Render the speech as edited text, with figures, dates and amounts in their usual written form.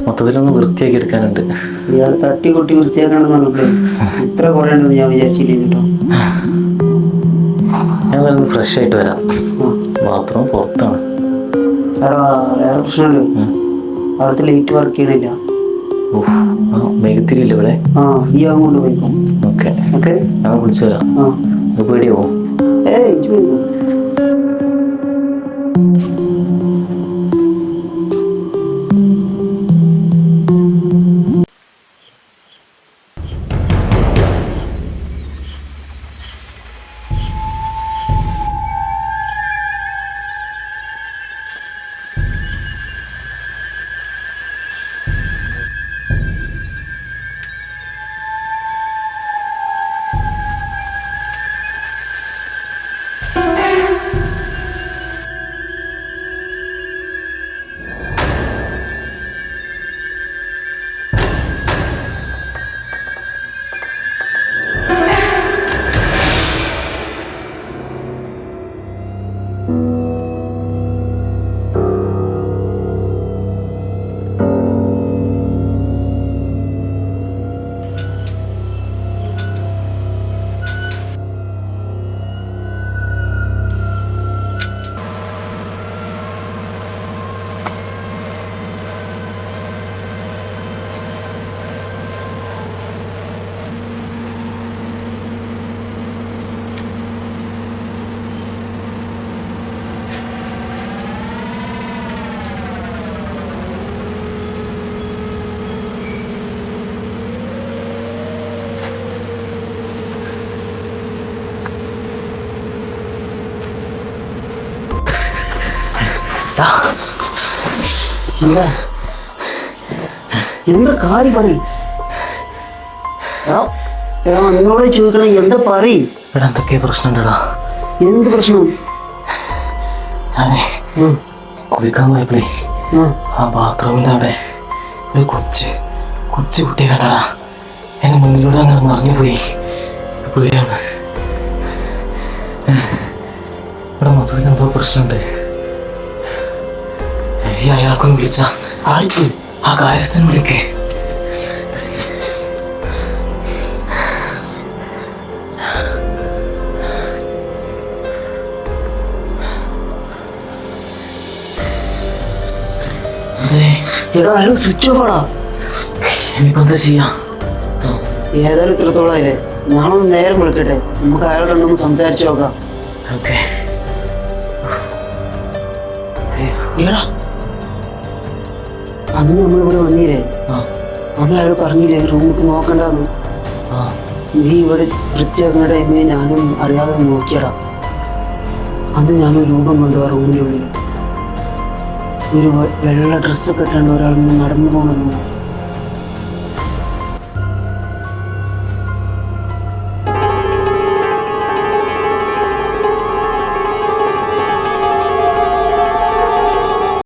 മൊത്തത്തിലൊന്ന് വൃത്തിയാക്കി എടുക്കാനുണ്ട്. ഇയാൾ തട്ടിക്കൊട്ടി വൃത്തിയാക്കണമെന്ന് പറഞ്ഞപ്പോഴേ ഇത്ര കുറേ ഉണ്ടെന്ന് ഞാൻ വിചാരിച്ചില്ല കേട്ടോ. ഞാൻ വരുന്നത് ഫ്രഷ് ആയിട്ട് വരാം. ബാത്റൂം പുറത്താണ്. വേറെ പ്രശ്നമുണ്ട്, അവിടുത്തെ ലൈറ്റ് വർക്ക് ചെയ്യണില്ല. മെഴുത്തിരിയില്ല ഇവിടെ. ഈ അങ്ങോട്ട് പോയിക്കോ. ഓക്കെ ഓക്കെ, ഞാൻ വിളിച്ചു വരാം. പേടിയാവോ? എന്താ കാര്യം പറയും? നിന്നോട് ചോദിക്കണ എന്താ പറയും? ഇവിടെ എന്തൊക്കെ പ്രശ്നമുണ്ടടാ. എന്ത് പ്രശ്നം? ഞാനേ കുളിക്കാൻ പോയപ്പോഴേ ആ ബാത്റൂമിൻ്റെ അവിടെ ഒരു കൊച്ചു കുട്ടിയെ കണ്ടടാ. എന്നെ മുന്നിലൂടെ അങ്ങനെ മറിഞ്ഞുപോയി. പേടിയാണ്. ഇവിടെ മൊത്തത്തിൽ എന്തോ പ്രശ്നമുണ്ട്. ഈ അയാൾക്കൊന്ന് വിളിച്ച ആർക്കും ആ കാര്യസ്ഥന് വിളിക്കേ. സ്വിച്ച് ഓഫ് ആടാ. ഇനിയിപ്പോ എന്താ ചെയ്യാ? ഏതായാലും ഇത്രത്തോളം ആയില്ലേ, നാളെ ഒന്ന് നേരം വിളിക്കട്ടെ, നമുക്ക് അയാൾ കണ്ടൊന്ന് സംസാരിച്ചു നോക്കാം. ഓക്കെ. അന്ന് നമ്മളിവിടെ വന്നീരേ, അന്ന് അയാൾ പറഞ്ഞില്ലേ റൂമിലേക്ക് നോക്കണ്ടെന്ന്. നീ ഇവിടെ വൃത്തിയാക്കുന്ന ടൈമിൽ ഞാനും അറിയാതെ നോക്കിയടാ. അന്ന് ഞാനൊരു രൂപം കണ്ടു ആ റൂമിൻ്റെ ഉള്ളിൽ. ഒരു വെള്ള ഡ്രസ്സൊക്കെ ഇട്ടാണ്ട് ഒരാൾ നടന്നു പോകണമെന്ന്.